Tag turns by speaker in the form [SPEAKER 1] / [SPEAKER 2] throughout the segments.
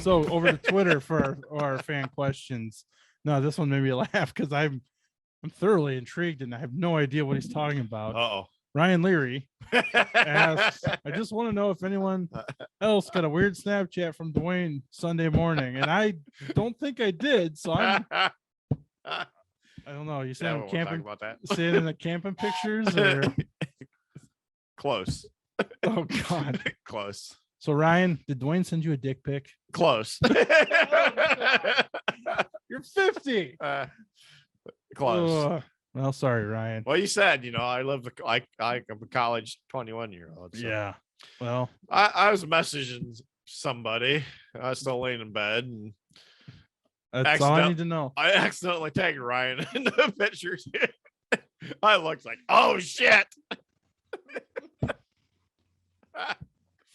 [SPEAKER 1] So over to Twitter for our fan questions. No, this one made me laugh because I'm thoroughly intrigued and I have no idea what he's talking about.
[SPEAKER 2] Uh-oh.
[SPEAKER 1] Ryan Leary asks, I just want to know if anyone else got a weird Snapchat from Duane Sunday morning. And I don't think I did. So I don't know. You saying camping
[SPEAKER 2] about that.
[SPEAKER 1] Saying in the camping pictures or
[SPEAKER 2] Close.
[SPEAKER 1] oh god.
[SPEAKER 2] Close.
[SPEAKER 1] So Ryan, did Duane send you a dick pic?
[SPEAKER 2] Close.
[SPEAKER 1] You're 50.
[SPEAKER 2] Close.
[SPEAKER 1] Well, sorry, Ryan.
[SPEAKER 2] Well, you said, I live I'm a college 21-year-old. So.
[SPEAKER 1] Yeah. Well,
[SPEAKER 2] I was messaging somebody. I was still laying in bed, and
[SPEAKER 1] that's all I need to know.
[SPEAKER 2] I accidentally tagged Ryan in the pictures. I looked like, oh shit.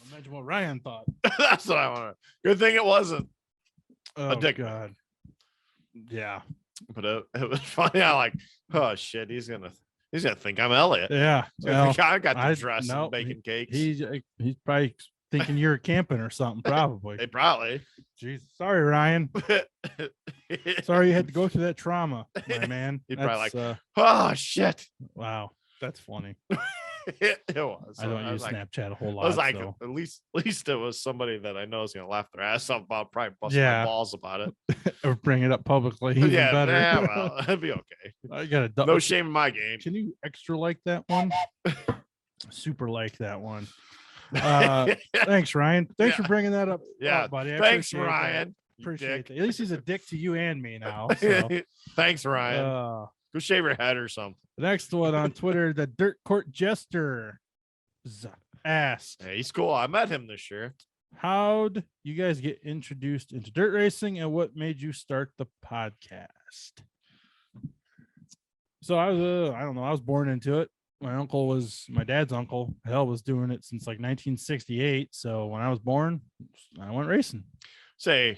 [SPEAKER 1] Imagine what Ryan thought.
[SPEAKER 2] That's what I wanted. Good thing it wasn't
[SPEAKER 1] a
[SPEAKER 2] dick.
[SPEAKER 1] God. Yeah.
[SPEAKER 2] But it was funny. I like, oh shit, he's gonna think I'm Elliott.
[SPEAKER 1] Yeah.
[SPEAKER 2] Well, I got the dress and baking cakes.
[SPEAKER 1] He's probably thinking you're camping or something. Probably.
[SPEAKER 2] They probably.
[SPEAKER 1] Jeez. Sorry, Ryan. Sorry you had to go through that trauma, my man.
[SPEAKER 2] He'd probably like, oh shit.
[SPEAKER 1] Wow, that's funny.
[SPEAKER 2] It was.
[SPEAKER 1] I don't use Snapchat a whole lot.
[SPEAKER 2] I was like,
[SPEAKER 1] so.
[SPEAKER 2] at least it was somebody that I know is gonna laugh their ass off about, probably bust my balls about it,
[SPEAKER 1] or bring it up publicly. Even better.
[SPEAKER 2] Yeah, well, that'd be okay.
[SPEAKER 1] I got a
[SPEAKER 2] no shame in my game.
[SPEAKER 1] Can you extra like that one? Super like that one. Thanks, Ryan. Thanks for bringing that up.
[SPEAKER 2] Yeah,
[SPEAKER 1] buddy.
[SPEAKER 2] Thanks, Ryan.
[SPEAKER 1] Appreciate it. At least he's a dick to you and me now. So.
[SPEAKER 2] Thanks, Ryan. Go shave your head or something.
[SPEAKER 1] The next one on Twitter, the Dirt Court Jester asked.
[SPEAKER 2] Hey, he's cool. I met him this year.
[SPEAKER 1] How'd you guys get introduced into dirt racing and what made you start the podcast? So I was born into it. My uncle was my dad's uncle. Hell, was doing it since like 1968. So when I was born, I went racing.
[SPEAKER 2] You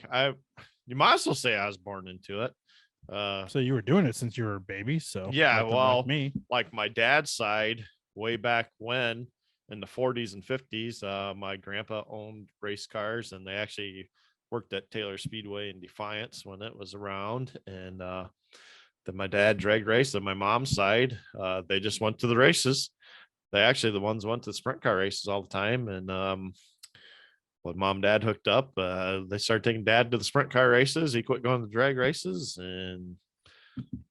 [SPEAKER 2] might as well say I was born into it.
[SPEAKER 1] So you were doing it since you were a baby. So
[SPEAKER 2] yeah, well,
[SPEAKER 1] like
[SPEAKER 2] my dad's side, way back when in the 40s and 50s, my grandpa owned race cars, and they actually worked at Taylor Speedway in Defiance when it was around. And then my dad drag raced. On my mom's side, they just went to the races. They actually the ones went to the sprint car races all the time. And when mom and dad hooked up, they started taking dad to the sprint car races. He quit going to drag races and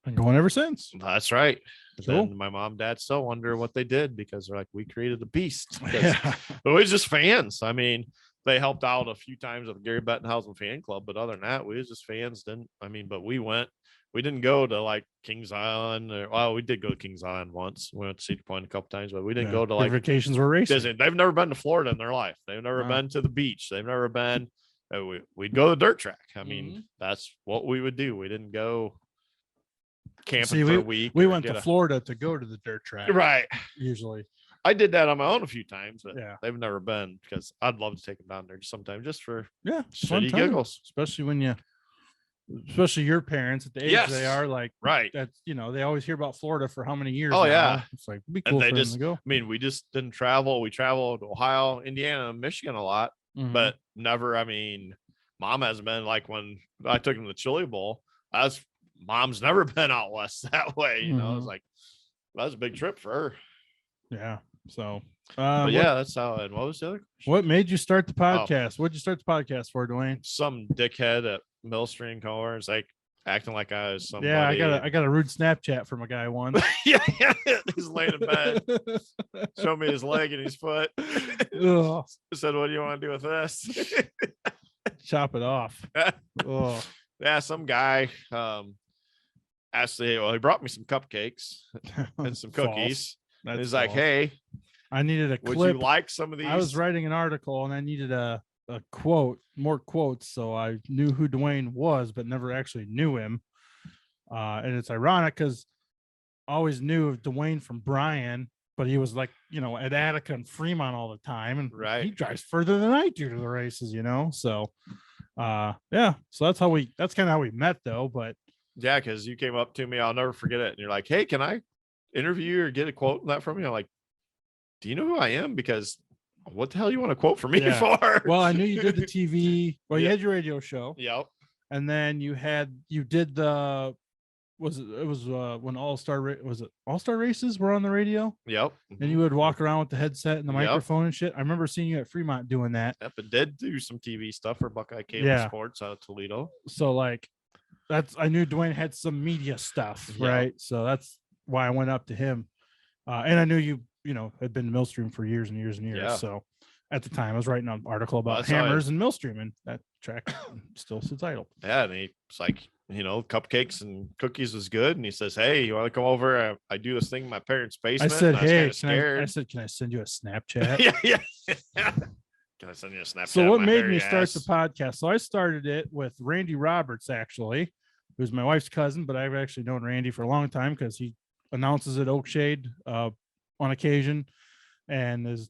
[SPEAKER 1] been going ever since.
[SPEAKER 2] That's right.
[SPEAKER 1] Cool.
[SPEAKER 2] Then my mom and dad still wonder what they did, because they're like, we created a beast. Yeah. It was just fans. I mean, they helped out a few times with the Gary Bettenhausen fan club, but other than that, we was just fans. But we didn't go to like Kings Island, we did go to Kings Island once. We went to Cedar Point a couple times, but we didn't go to like
[SPEAKER 1] vacations were racing.
[SPEAKER 2] Disney. They've never been to Florida in their life. They've never been to the beach. They've never been. We'd go to the dirt track. I mean, that's what we would do. We didn't go camping for a week.
[SPEAKER 1] We went to Florida to go to the dirt track.
[SPEAKER 2] Right.
[SPEAKER 1] Usually.
[SPEAKER 2] I did that on my own a few times, but
[SPEAKER 1] yeah,
[SPEAKER 2] they've never been, because I'd love to take them down there sometime just for
[SPEAKER 1] shitty
[SPEAKER 2] giggles.
[SPEAKER 1] Especially your parents at the age they are, like,
[SPEAKER 2] right.
[SPEAKER 1] That's, they always hear about Florida for how many years.
[SPEAKER 2] Oh,
[SPEAKER 1] now.
[SPEAKER 2] yeah.
[SPEAKER 1] It's like, it'd be cool for them to go.
[SPEAKER 2] I mean, we just didn't travel. We traveled Ohio, Indiana, Michigan a lot, but never, mom hasn't been, like when I took him to the Chili Bowl, mom's never been out west that way. It's like, that was a big trip for her.
[SPEAKER 1] Yeah. So,
[SPEAKER 2] that's how. And what was the other question?
[SPEAKER 1] What made you start the podcast? What'd you start the podcast for, Duane?
[SPEAKER 2] Some dickhead at Millstream Cars, like acting like I was somebody.
[SPEAKER 1] Yeah, I got a rude Snapchat from a guy once.
[SPEAKER 2] yeah, he's laying in bed, showed me his leg and his foot. Said, "What do you want to do with this?"
[SPEAKER 1] Chop it off.
[SPEAKER 2] Yeah, some guy asked me. Well, he brought me some cupcakes and some cookies. He's like, "Hey,
[SPEAKER 1] I needed a clip.
[SPEAKER 2] Would you like some of these?"
[SPEAKER 1] I was writing an article and I needed a quote, more quotes, so I knew who Duane was, but never actually knew him. And it's ironic because I always knew of Duane from Brian, but he was like, at Attica and Fremont all the time, and he drives further than I do to the races, So, so that's kind of how we met, though. But
[SPEAKER 2] yeah, because you came up to me, I'll never forget it, and you're like, "Hey, can I interview you or get a quote on that from you?" I'm like, "Do you know who I am?" Because what the hell you want to quote for me
[SPEAKER 1] Yeah.
[SPEAKER 2] for?
[SPEAKER 1] Well, I knew you did the TV. Well, you
[SPEAKER 2] Yeah.
[SPEAKER 1] had your radio show,
[SPEAKER 2] Yep.
[SPEAKER 1] and then you did the it was when All-Star races were on the radio,
[SPEAKER 2] Yep.
[SPEAKER 1] and you would walk around with the headset and the
[SPEAKER 2] Yep.
[SPEAKER 1] microphone and shit. I remember seeing you at Fremont doing that.
[SPEAKER 2] Yep. It did do some TV stuff for Buckeye Cable
[SPEAKER 1] Yeah.
[SPEAKER 2] Sports out of Toledo.
[SPEAKER 1] So like I knew Duane had some media stuff,
[SPEAKER 2] Yep.
[SPEAKER 1] right? So that's why I went up to him. And I knew you had been to Millstream for years and years and years.
[SPEAKER 2] Yeah.
[SPEAKER 1] So at the time I was writing an article about
[SPEAKER 2] that's how
[SPEAKER 1] hammers and Millstream, and that track still sits idle.
[SPEAKER 2] Yeah, and he's like, cupcakes and cookies was good, and he says, "Hey, you want to come over? I do this thing in my parents'
[SPEAKER 1] I
[SPEAKER 2] basement."
[SPEAKER 1] said,
[SPEAKER 2] and I was
[SPEAKER 1] "Hey,
[SPEAKER 2] kinda scared.
[SPEAKER 1] I said, can I send you a Snapchat?"
[SPEAKER 2] yeah. Can I send you a Snapchat?
[SPEAKER 1] So
[SPEAKER 2] of
[SPEAKER 1] what
[SPEAKER 2] my
[SPEAKER 1] made
[SPEAKER 2] hairy
[SPEAKER 1] me start
[SPEAKER 2] ass?
[SPEAKER 1] the podcast? So I started it with Randy Roberts, actually, who's my wife's cousin, but I've actually known Randy for a long time because he announces at Oakshade on occasion, and his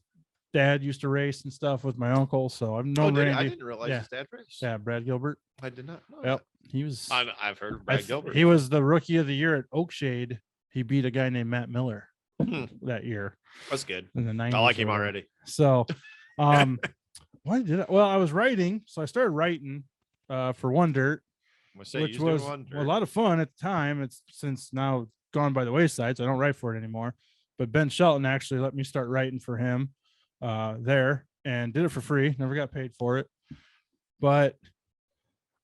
[SPEAKER 1] dad used to race and stuff with my uncle. So I've known
[SPEAKER 2] did he?
[SPEAKER 1] Randy.
[SPEAKER 2] I didn't realize
[SPEAKER 1] Yeah.
[SPEAKER 2] his dad raced.
[SPEAKER 1] Yeah, Brad Gilbert.
[SPEAKER 2] I did not know.
[SPEAKER 1] Yep, he was.
[SPEAKER 2] I've heard of Brad Gilbert.
[SPEAKER 1] He was the rookie of the year at Oakshade. He beat a guy named Matt Miller
[SPEAKER 2] Hmm.
[SPEAKER 1] that year
[SPEAKER 2] That's good.
[SPEAKER 1] in the 90s.
[SPEAKER 2] I like
[SPEAKER 1] or
[SPEAKER 2] him
[SPEAKER 1] whatever.
[SPEAKER 2] already.
[SPEAKER 1] So, why did I? Well, I was writing, so I started writing for One Dirt, which was a lot of fun at the time. It's since now gone by the wayside, so I don't write for it anymore. But Ben Shelton actually let me start writing for him there, and did it for free. Never got paid for it. But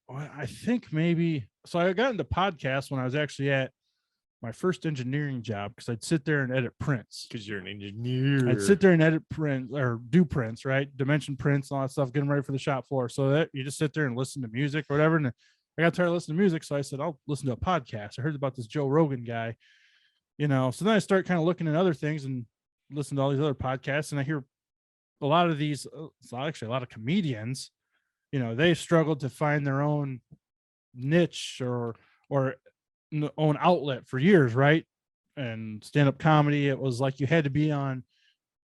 [SPEAKER 1] I think maybe so. I got into podcasts when I was actually at my first engineering job, because I'd sit there and edit prints.
[SPEAKER 2] Because you're an engineer.
[SPEAKER 1] I'd sit there and edit prints or do prints, right? Dimension prints and all that stuff, getting ready for the shop floor. So that you just sit there and listen to music or whatever. And I got tired of listening to music. So I said, I'll listen to a podcast. I heard about this Joe Rogan guy, So then I start kind of looking at other things and listen to all these other podcasts. And I hear a lot of these, it's actually a lot of comedians, they struggled to find their own niche or own outlet for years, right? And stand-up comedy, it was like you had to be on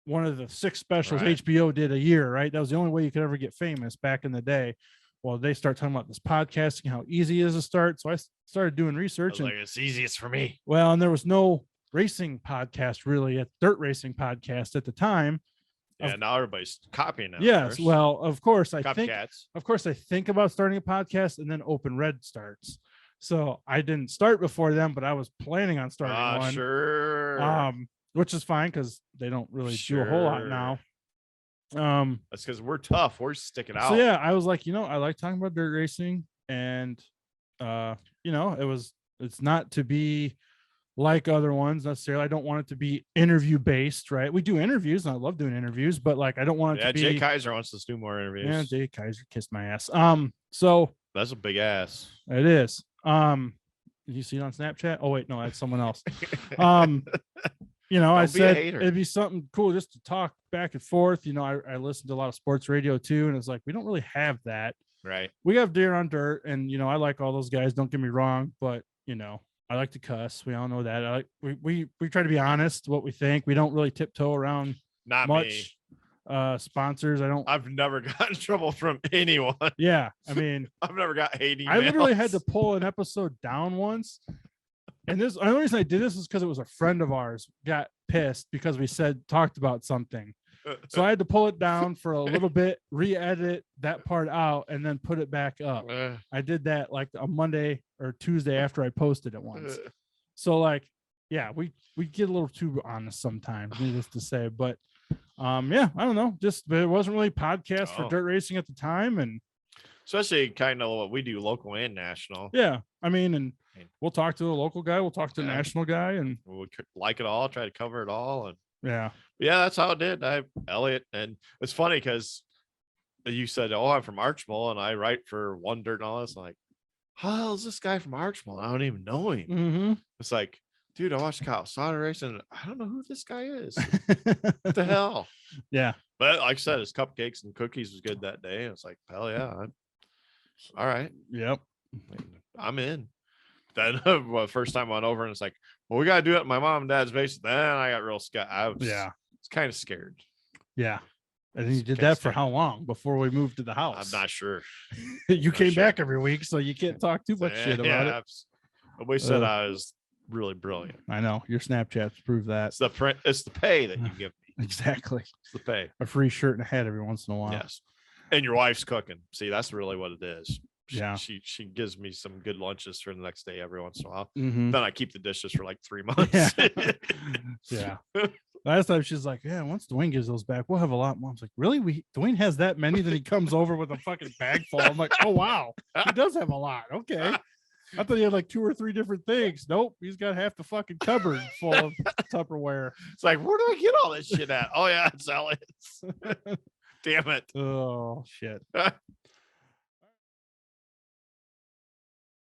[SPEAKER 1] one of the 6 specials
[SPEAKER 2] Right.
[SPEAKER 1] HBO did a year, right? That was the only way you could ever get famous back in the day. Well, they start talking about this podcasting, how easy it is to start. So I started doing research, and
[SPEAKER 2] it's easiest for me.
[SPEAKER 1] well, and there was no racing podcast really, a dirt racing podcast at the time.
[SPEAKER 2] Yeah, now everybody's copying it.
[SPEAKER 1] Yes, well, of course I think
[SPEAKER 2] Copycats.
[SPEAKER 1] about starting a podcast, and then Open Red starts. So I didn't start before them, but I was planning on starting one.
[SPEAKER 2] Sure.
[SPEAKER 1] Which is fine because they don't really do a whole lot now.
[SPEAKER 2] That's because we're tough. We're sticking out.
[SPEAKER 1] So yeah, I was like, I like talking about dirt racing, and it's not to be like other ones necessarily. I don't want it to be interview based, right? We do interviews, and I love doing interviews, but like I don't want it to be.
[SPEAKER 2] Jay Kaiser wants us to do more interviews.
[SPEAKER 1] Yeah, Jay Kaiser kissed my ass. So
[SPEAKER 2] that's a big ass.
[SPEAKER 1] it is. Did you see it on Snapchat? Oh wait, no, that's someone else. I said it'd be something cool just to talk back and forth. I listened to a lot of sports radio too, and it's like we don't really have that.
[SPEAKER 2] Right.
[SPEAKER 1] We have Deer on Dirt, and I like all those guys. Don't get me wrong, but I like to cuss. We all know that. We try to be honest what we think. We don't really tiptoe around
[SPEAKER 2] Not
[SPEAKER 1] much.
[SPEAKER 2] me.
[SPEAKER 1] Sponsors.
[SPEAKER 2] I've never got in trouble from anyone.
[SPEAKER 1] Yeah, I mean,
[SPEAKER 2] I've never got hate emails.
[SPEAKER 1] I literally had to pull an episode down once. And the only reason I did this is because it was a friend of ours got pissed because we talked about something. So I had to pull it down for a little bit, re-edit that part out, and then put it back up. I did that like a Monday or Tuesday after I posted it once. So like, yeah, we get a little too honest sometimes, needless to say. But yeah, I don't know. But it wasn't really podcast for dirt racing at the time, and
[SPEAKER 2] especially kind of what we do, local and national.
[SPEAKER 1] Yeah, I mean, and we'll talk to a local guy, we'll talk to a national guy, and
[SPEAKER 2] we'll like it all, try to cover it all, and
[SPEAKER 1] yeah,
[SPEAKER 2] that's how it did. Elliott, and it's funny because you said, "Oh, I'm from Archbold, and I write for One Dirt," and all this. Like, how is this guy from Archbold? I don't even know him.
[SPEAKER 1] Mm-hmm.
[SPEAKER 2] It's like, dude, I watched Kyle Sauter race, and I don't know who this guy is. What the hell?
[SPEAKER 1] Yeah,
[SPEAKER 2] but like I said, his cupcakes and cookies was good that day. It's like, hell yeah, all right,
[SPEAKER 1] yep,
[SPEAKER 2] I'm in. Then first time I went over, and it's like, well, we got to do it at my mom and dad's basement. Then I got real scared. I was kind of scared.
[SPEAKER 1] Yeah. And you did that for how long before we moved to the house?
[SPEAKER 2] I'm not sure.
[SPEAKER 1] You came back every week, so you can't talk too much shit about it.
[SPEAKER 2] Nobody said I was really brilliant.
[SPEAKER 1] I know your Snapchats prove that.
[SPEAKER 2] It's the pay that you give me.
[SPEAKER 1] Exactly.
[SPEAKER 2] It's the pay.
[SPEAKER 1] A free shirt and a hat every once in a while.
[SPEAKER 2] Yes. And your wife's cooking. See, that's really what it is.
[SPEAKER 1] Yeah.
[SPEAKER 2] She gives me some good lunches for the next day every once in a while.
[SPEAKER 1] Mhm.
[SPEAKER 2] Then I keep the dishes for like 3 months.
[SPEAKER 1] Yeah. Last time she's like, yeah, once Dwayne gives those back, we'll have a lot more. I was like, really? Dwayne has that many? Then he comes over with a fucking bag full. I'm like, oh wow, he does have a lot. Okay. I thought he had like 2 or 3 different things. Nope, he's got half the fucking cupboard full of Tupperware.
[SPEAKER 2] It's like, where do I get all this shit at? Oh yeah, it's Elliott's. Damn it.
[SPEAKER 1] Oh shit.